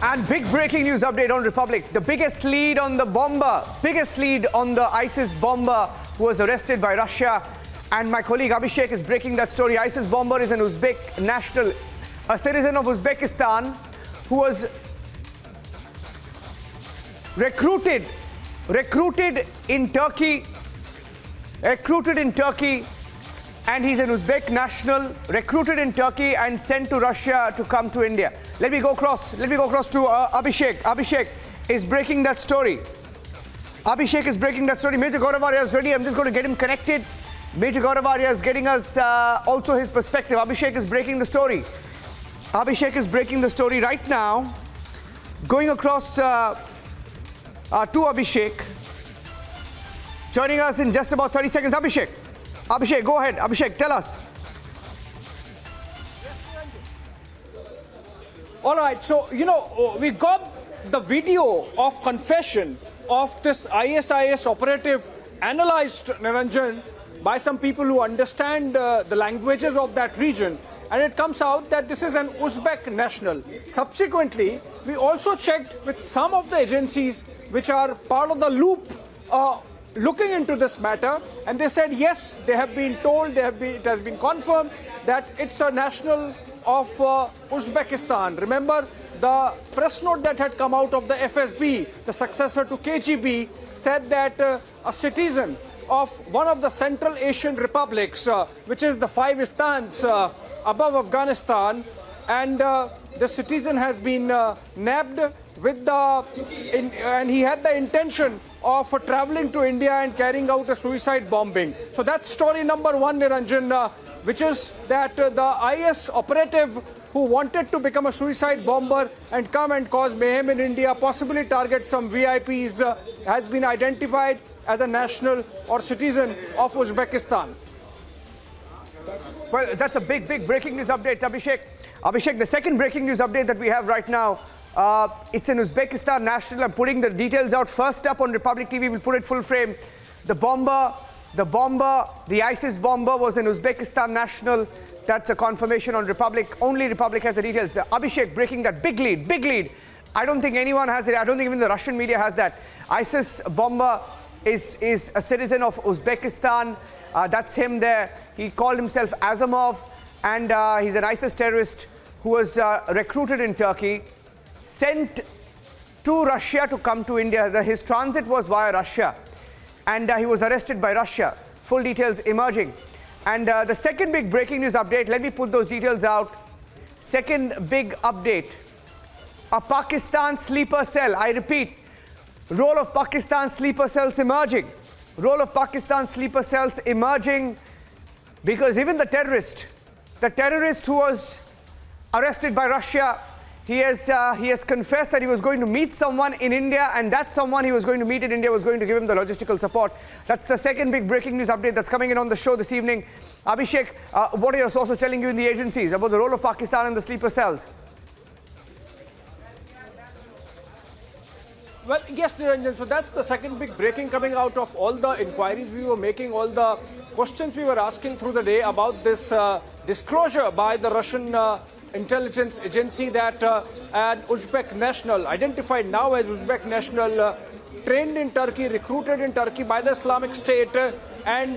And big breaking news update on Republic. The biggest lead on the ISIS bomber who was arrested by Russia. And my colleague Abhishek is breaking that story. ISIS bomber is an Uzbek national, a citizen of Uzbekistan who was recruited in Turkey, and he's an Uzbek national, recruited in Turkey and sent to Russia to come to India. Let me go across to Abhishek. Abhishek is breaking that story. Major Gaurav is ready. I'm just going to get him connected. Major Gaurav is getting us also his perspective. Abhishek is breaking the story. Right now. Going across to Abhishek. Joining us in just about 30 seconds. Abhishek, go ahead. Abhishek, tell us. All right, so, we got the video of confession of this ISIS operative analyzed, Niranjan, by some people who understand the languages of that region. And it comes out that this is an Uzbek national. Subsequently, we also checked with some of the agencies which are part of the loop looking into this matter, and they said yes, they have been told, it has been confirmed that it's a national of Uzbekistan. Remember, the press note that had come out of the FSB, the successor to KGB, said that a citizen of one of the Central Asian republics, which is the five istans above Afghanistan, and the citizen has been nabbed with and he had the intention of traveling to India and carrying out a suicide bombing. So that's story number one, Niranjan, which is that the IS operative who wanted to become a suicide bomber and come and cause mayhem in India, possibly target some VIPs, has been identified as a national or citizen of Uzbekistan. Well, that's a big breaking news update, Abhishek. Abhishek, the second breaking news update that we have right now, it's an Uzbekistan national. I'm putting the details out first up on Republic TV. We'll put it full frame. The ISIS bomber was an Uzbekistan national. That's a confirmation on Republic. Only Republic has the details. Abhishek breaking that big lead. I don't think anyone has it. I don't think even the Russian media has that. ISIS bomber is a citizen of Uzbekistan. That's him there. He called himself Azamov, and he's an ISIS terrorist who was recruited in Turkey, sent to Russia to come to India. His transit was via Russia, and he was arrested by Russia. Full details emerging. And the second big breaking news update, let me put those details out. Second big update, a Pakistan sleeper cell. I repeat, role of Pakistan sleeper cells emerging. Because even the terrorist who was arrested by Russia, he has confessed that he was going to meet someone in India, and that someone he was going to meet in India was going to give him the logistical support. That's the second big breaking news update that's coming in on the show this evening. Abhishek, what are your sources telling you in the agencies about the role of Pakistan in the sleeper cells? Well, yes, Niranjan, so that's the second big breaking coming out of all the inquiries we were making, all the questions we were asking through the day about this disclosure by the Russian intelligence agency that an Uzbek national, identified now as Uzbek national, trained in Turkey, recruited in Turkey by the Islamic State, and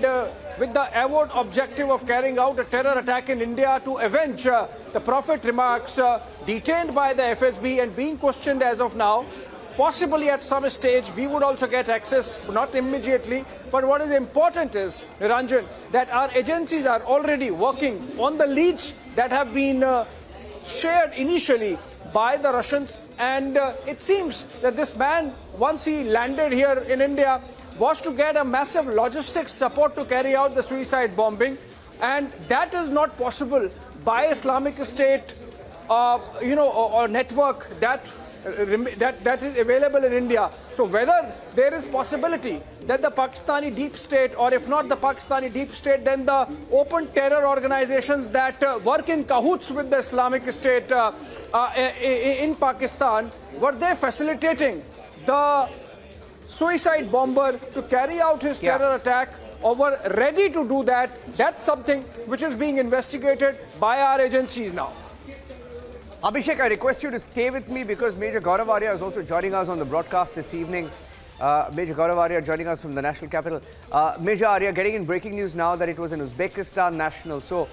with the avowed objective of carrying out a terror attack in India to avenge the Prophet remarks, detained by the FSB and being questioned as of now. Possibly at some stage we would also get access, not immediately, but what is important is, Niranjan, that our agencies are already working on the leads that have been shared initially by the Russians, and it seems that this man, once he landed here in India, was to get a massive logistics support to carry out the suicide bombing, and that is not possible by Islamic State, or network that is available in India. So whether there is possibility that the Pakistani deep state, or if not the Pakistani deep state, then the open terror organizations that work in cahoots with the Islamic State in Pakistan, were they facilitating the suicide bomber to carry out his terror attack, or were ready to do that? That's something which is being investigated by our agencies now. Abhishek, I request you to stay with me because Major Gaurav Arya is also joining us on the broadcast this evening. Major Gaurav Arya joining us from the national capital. Major Arya, getting in breaking news now that it was an Uzbekistan national. So,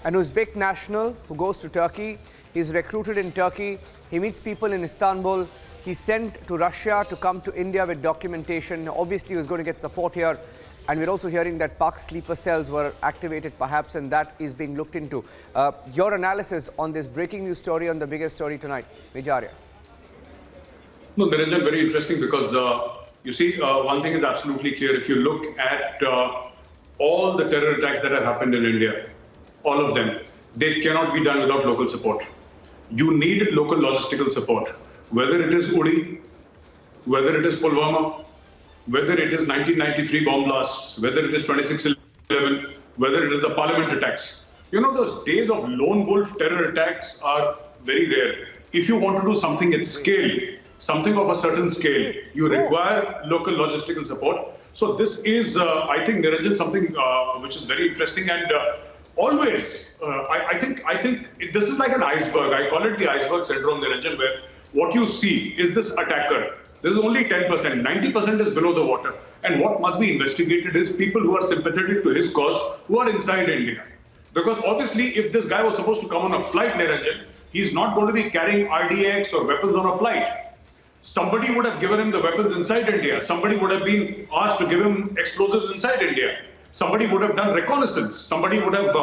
an Uzbek national who goes to Turkey, he's recruited in Turkey, he meets people in Istanbul, he's sent to Russia to come to India with documentation. Obviously, he was going to get support here. And we're also hearing that Pak sleeper cells were activated perhaps, and that is being looked into. Your analysis on this breaking news story, on the biggest story tonight, Major Arya. No, Niranjan, very interesting because you see, one thing is absolutely clear. If you look at all the terror attacks that have happened in India, all of them, they cannot be done without local support. You need local logistical support, whether it is Uri, whether it is Pulwama, whether it is 1993 bomb blasts, whether it is 26/11, whether it is the parliament attacks. You know, those days of lone wolf terror attacks are very rare. If you want to do something at scale, something of a certain scale, you require local logistical support. So this is, I think, Niranjan, something which is very interesting. And always, I think this is like an iceberg. I call it the iceberg syndrome, Niranjan, where what you see is this attacker. This is only 10%, 90% is below the water. And what must be investigated is people who are sympathetic to his cause, who are inside India. Because obviously, if this guy was supposed to come on a flight, Niranjan, he's not going to be carrying RDX or weapons on a flight. Somebody would have given him the weapons inside India. Somebody would have been asked to give him explosives inside India. Somebody would have done reconnaissance. Somebody would have,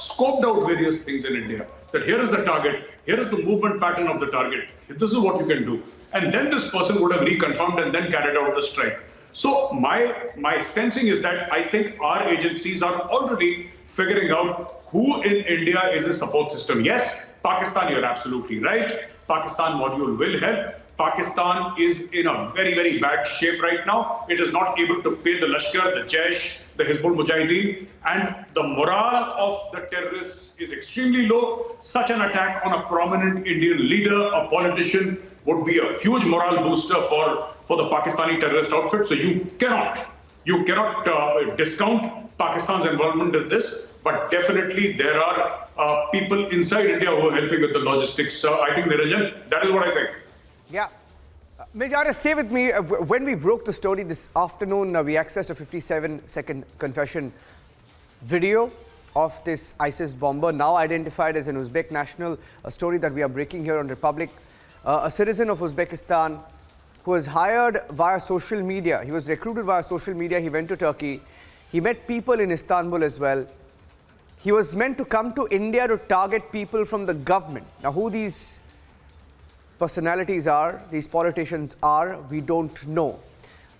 scoped out various things in India. That here is the target, here is the movement pattern of the target. This is what you can do. And then this person would have reconfirmed and then carried out the strike. So my sensing is that I think our agencies are already figuring out who in India is a support system. Yes, Pakistan, you're absolutely right. Pakistan module will help. Pakistan is in a very, very bad shape right now. It is not able to pay the Lashkar, the Jaish, the Hizbul Mujahideen, and the morale of the terrorists is extremely low. Such an attack on a prominent Indian leader, a politician, would be a huge morale booster for the Pakistani terrorist outfit. So you cannot discount Pakistan's involvement in this, but definitely there are people inside India who are helping with the logistics. I think, Niranjan, that is what I think. Yeah. Major Arya, stay with me. When we broke the story this afternoon, we accessed a 57-second confession video of this ISIS bomber, now identified as an Uzbek national, a story that we are breaking here on Republic. A citizen of Uzbekistan who was hired via social media. He was recruited via social media. He went to Turkey. He met people in Istanbul as well. He was meant to come to India to target people from the government. Now, who these personalities are, these politicians are, we don't know.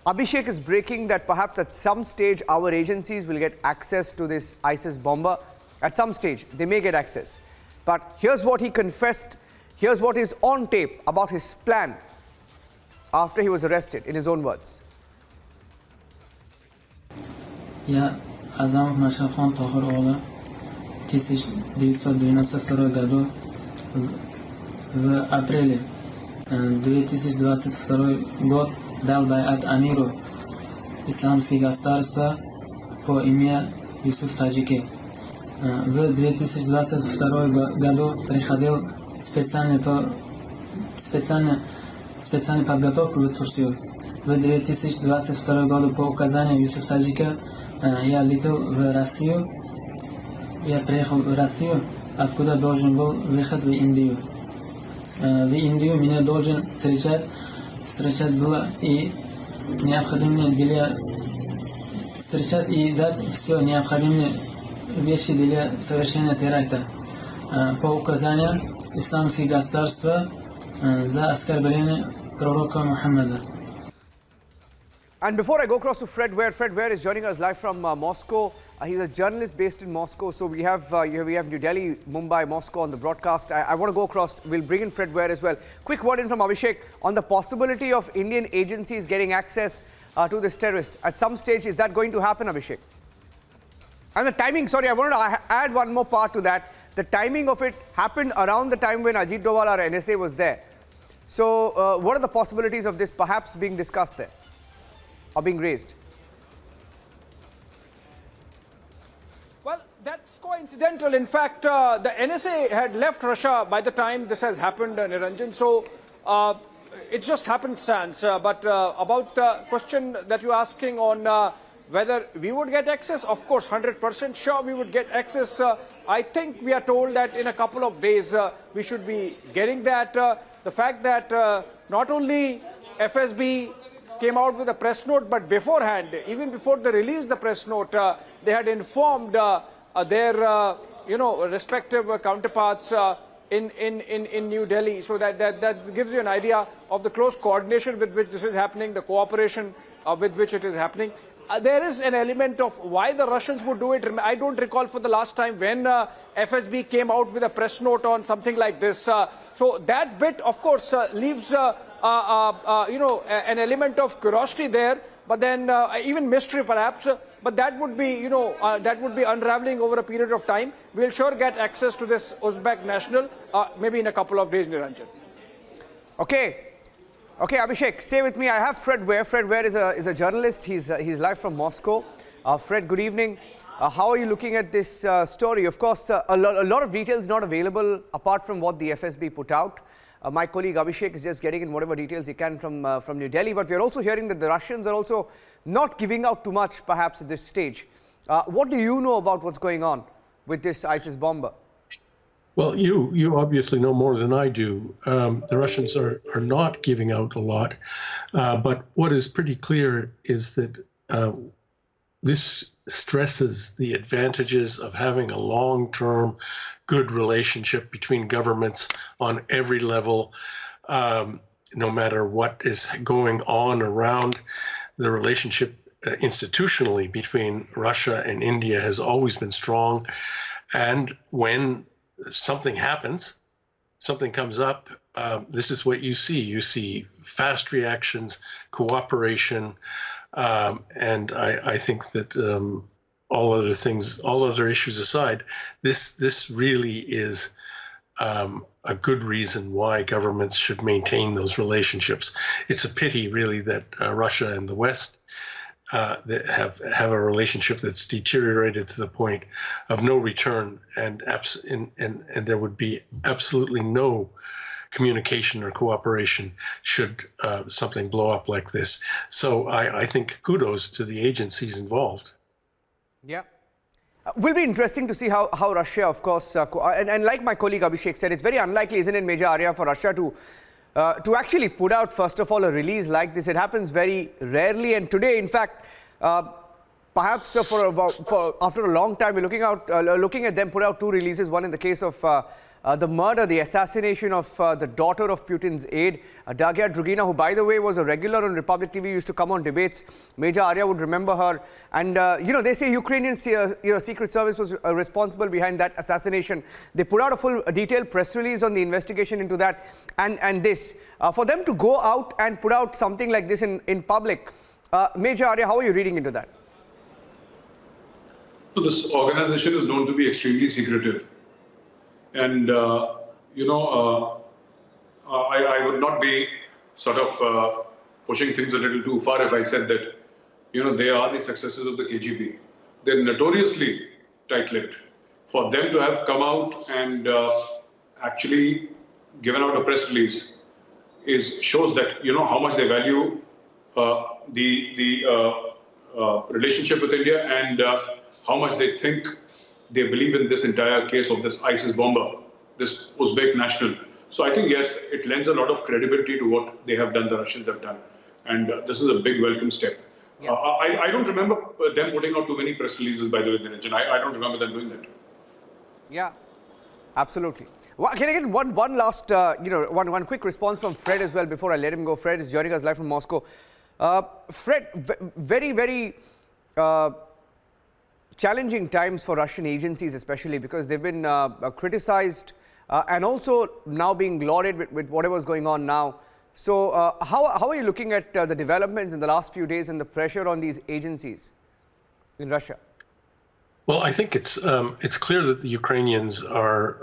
Abhishek is breaking that perhaps at some stage our agencies will get access to this ISIS bomber. At some stage, they may get access. But here's what he confessed. Here's what is on tape about his plan after he was arrested, in his own words. Я Азамов Машархон Тохир Ола 1992 году в апреле 2022 год дал байат амиру исламского государства по имени Юсуф Таджики. В 2022 году приходил специальную подготовку в Турцию. В 2022 году по указанию Юсуф Таджика я летел в Россию. Я приехал в Россию, откуда должен был выехать в Индию. В Индию меня должен встречать было и необходимые были встречать и дать все необходимые вещи для совершения теракта. По указанию исламского государства за оскорбление пророка Мухаммада. And before I go across to Fred Ware is joining us live from Moscow. He's a journalist based in Moscow. So we have New Delhi, Mumbai, Moscow on the broadcast. I want to go across. We'll bring in Fred Ware as well. Quick word in from Abhishek on the possibility of Indian agencies getting access to this terrorist. At some stage, is that going to happen, Abhishek? And the timing, sorry, I wanted to add one more part to that. The timing of it happened around the time when Ajit Doval, our NSA, was there. So what are the possibilities of this perhaps being discussed there or being raised? Well, that's coincidental. In fact, the NSA had left Russia by the time this has happened, Niranjan. So it just happenstance. But about the question that you're asking on whether we would get access, of course, 100% sure we would get access. I think we are told that in a couple of days we should be getting that. The fact that not only FSB came out with a press note, but beforehand, even before they released the press note, they had informed their respective counterparts in New Delhi. So that gives you an idea of the close coordination with which this is happening, the cooperation with which it is happening. There is an element of why the Russians would do it. I don't recall for the last time when FSB came out with a press note on something like this. So that bit, of course, leaves an element of curiosity there, but then even mystery perhaps. But that would be, unraveling over a period of time. We'll sure get access to this Uzbek national, maybe in a couple of days, Niranjan. Okay, Abhishek, stay with me. I have Fred Ware. Fred Ware is a journalist. He's live from Moscow. Fred, good evening. How are you looking at this story? Of course, a lot of details not available apart from what the FSB put out. My colleague Abhishek is just getting in whatever details he can from New Delhi. But we're also hearing that the Russians are also not giving out too much, perhaps, at this stage. What do you know about what's going on with this ISIS bomber? Well, you obviously know more than I do. The Russians are not giving out a lot. But what is pretty clear is that this stresses the advantages of having a long-term good relationship between governments on every level, no matter what is going on around. The relationship institutionally between Russia and India has always been strong. And when something happens, something comes up, this is what you see. You see fast reactions, cooperation, and I think that all other issues aside, this really is a good reason why governments should maintain those relationships. It's a pity, really, that Russia and the West that have a relationship that's deteriorated to the point of no return, and there would be absolutely no communication or cooperation should something blow up like this. So I think kudos to the agencies involved. Yeah. Will be interesting to see how Russia, of course, and like my colleague Abhishek said, it's very unlikely, isn't it, Major Arya, for Russia to actually put out, first of all, a release like this. It happens very rarely, and today, in fact, perhaps after a long time, we're looking at them put out two releases. One in the case of the murder, the assassination of the daughter of Putin's aide, Dagia Drugina, who, by the way, was a regular on Republic TV, used to come on debates. Major Arya would remember her. And, they say Ukrainian Secret Service was responsible behind that assassination. They put out a full detailed press release on the investigation into that and this. For them to go out and put out something like this in public, Major Arya, how are you reading into that? So this organization is known to be extremely secretive. And, I would not be sort of pushing things a little too far if I said that, they are the successors of the KGB. They're notoriously tight-lipped. For them to have come out and actually given out a press release shows that, how much they value the relationship with India and how much they think they believe in this entire case of this ISIS bomber, this Uzbek national. So I think, yes, it lends a lot of credibility to what they have done, the Russians have done. And this is a big welcome step. Yeah. I don't remember them putting out too many press releases, by the way, Niranjan. I don't remember them doing that. Yeah, absolutely. Well, can I get one last, one quick response from Fred as well before I let him go? Fred is joining us live from Moscow. Fred, very, very challenging times for Russian agencies, especially because they've been criticized and also now being lauded with whatever's going on now. So how are you looking at the developments in the last few days and the pressure on these agencies in Russia? Well, I think it's clear that the Ukrainians are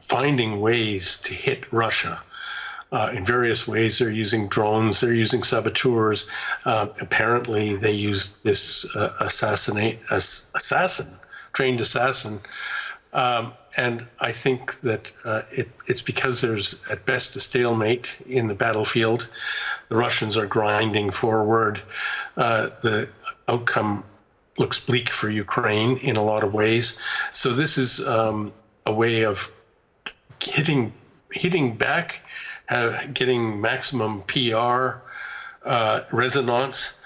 finding ways to hit Russia. In various ways. They're using drones, they're using saboteurs. Apparently, they used this assassin trained assassin. And I think that it's because there's at best a stalemate in the battlefield. The Russians are grinding forward. The outcome looks bleak for Ukraine in a lot of ways. So this is a way of hitting back, getting maximum PR resonance.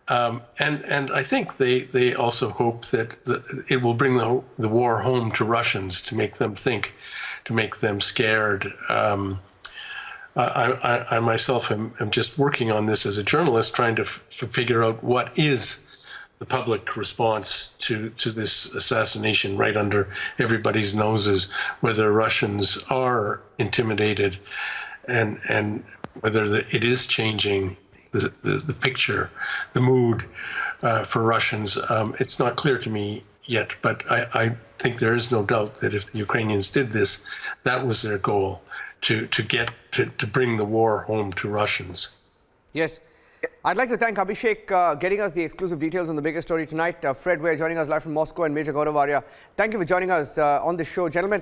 And I think they also hope that it will bring the war home to Russians, to make them think, to make them scared. I myself am just working on this as a journalist, trying to figure out what is the public response to this assassination right under everybody's noses, whether Russians are intimidated and whether it is changing the picture, the mood for Russians. It's not clear to me yet, but I think there is no doubt that if the Ukrainians did this, that was their goal, to bring the war home to Russians. Yes. I'd like to thank Abhishek getting us the exclusive details on the biggest story tonight. Fred Ware joining us live from Moscow, and Major Gaurav Arya. Thank you for joining us on this show, gentlemen.